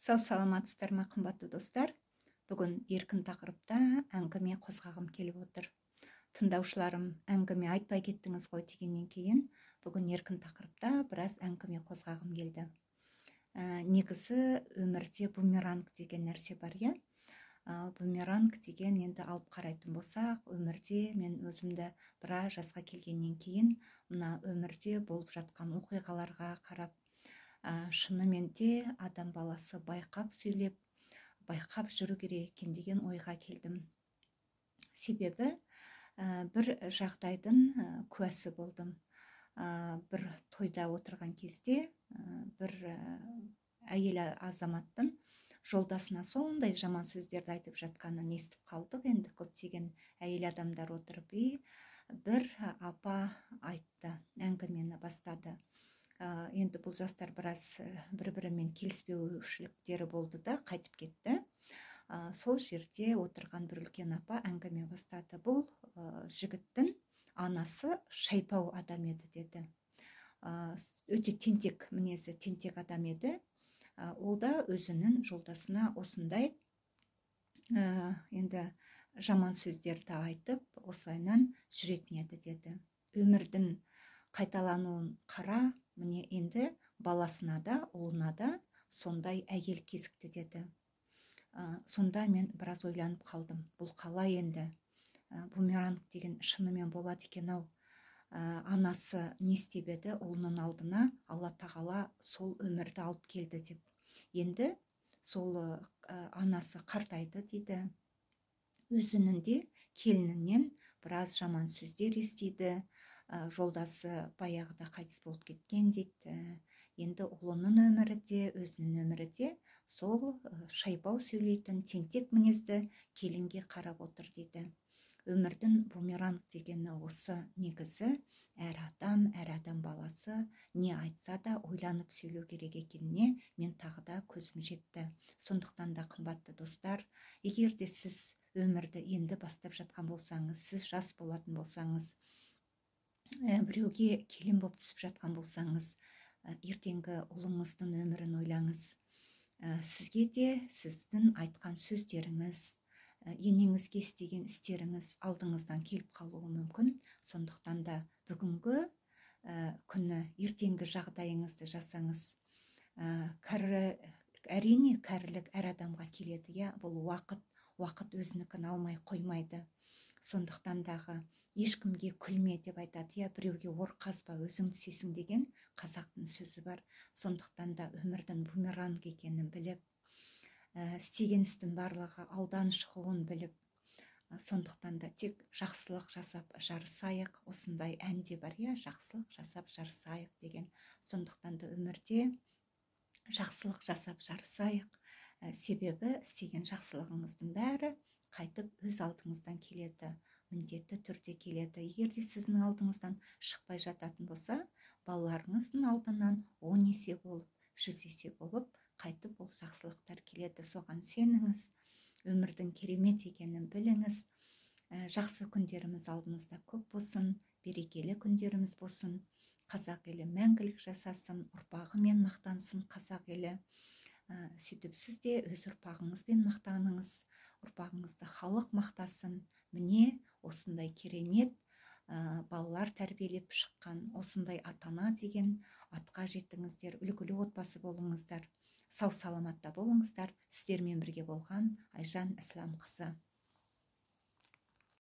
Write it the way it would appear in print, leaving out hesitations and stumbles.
Сау саламатсыздар ма, қымбатты достар? Бүгін еркін тақырыпта әңгіме қозғағым келіп отыр. Тыңдаушыларым, әңгіме айтпай кеттіңіз ғой дегеннен кейін, бүгін еркін тақырыпта біраз әңгіме қозғағым келді. Негізі өмірде бумеранг деген нәрсе бар, иә? Бумеранг деген енді алып қарайтын болсақ, өмірде мен өзімді біраз жасқа келгеннен кейін, мына өмірде болып жатқан оқиғаларға қарап, шынымен де адам баласы байқап сөйлеп, байқап жүру керек екен деген ойға келдім. Себебі бір жағдайдың куәсі болдым. Бір тойда отырған кезде бір әйел азаматтың жолдасына сондай жаман сөздерді айтып жатқанын естіп қалдық. Енді көптеген әйел адамдар отырып, бір апа айтты, әңгімені бастады. Енді бұл жастар біраз бір-бірімен келіспеушіліктері болды да қайтып кетті. Сол жерде отырған бір үлкен апа әңгіме бастады. Бұл жігіттің анасы шайпау адам еді деді. Өте тентек мінезі, тентек адам еді. Ол да өзінің жолдасына осындай енді жаман сөздерді айтып, осылайынан жүретін еді деді. Өмірдің қайталануын қара, міне енді баласына да, ұлына да сондай әйел кезікті деді. Сонда мен біраз ойланып қалдым. Бұл қалай енді? Бумеранг деген шынымен болады екен-ау. Анасы не істеп еді? Ұлының алдына Алла тағала сол өмірді алып келді деп. Енді сол анасы қартайды дейді. Өзінің де келінінен біраз жаман сөздер естиді. Жолдасы баяғыда қайтыс болып кеткен дейді. Енді ұлының өмірі де, өзінің өмірі де сол шайпау сөйлейтін тентек мінезді келінге қарап отыр дейді. Өмірдің бумеранг дегені осы негізі. Әр адам баласы не айтса да ойланып сөйлеу керек екеніне мен тағы да көзім жетті. Сондықтан да, қымбатты достар, егер де сіз өмірді енді бастап жатқан болсаңыз, сіз жас болатын болсаңыз, біреуге келін болып түсіп жатқан болсаңыз, ертеңгі ұлыңыздың өмірін ойлаңыз. Сізге де сіздің айтқан сөздеріңіз, енеңізге істеген істеріңіз алдыңыздан келіп қалуы мүмкін. Сондықтан да бүгінгі күні ертеңгі жағдайыңызды жасаңыз. Әрине, кәрілік әр адамға келеді, бұл уақыт өзінікін алмай қоймайды. Сондықтан дағы ешкімге күлме деп айтады, біреуге ор қазба, өзің түсесің деген қазақтың сөзі бар. Сондықтан да өмірдің бумеранг екенін біліп, істеген істің барлығы алдан шығуын біліп, сондықтан да тек жақсылық жасап жарысайық. Осындай ән де бар, жақсылық жасап жарысайық деген. Сондықтан да өмірде жақсылық жасап жарысайық. Себебі істеген жақсылығыңыздың бәрі қайтып өз алдыңыздан келеді, міндетті түрде келеді. Егер де сіздің алдыңыздан шықпай жататын болса, балаларыңыздың алдынан 10 есе болып, 100 есе болып, қайтып ол жақсылықтар келеді. Соған сеніңіз, өмірдің керемет екенін біліңіз. Жақсы күндеріміз алдымызда көп болсын, берекелі күндеріміз болсын. Қазақ елі мәңгілік жасасын, ұрпағымен мақтансын қазақ елі. Сөйтіп сіз де өз ұрпағыңызбен мақтаныңыз, ұрпағыңызды халық мақтасын. Міне осындай керемет балалар тәрбиелеп шыққан, осындай ата-ана деген атқа жетіңіздер, үлгілі отбасы болыңыздар. Сау саламатта болыңыздар. Сіздермен бірге болған Айжан Исламқызы.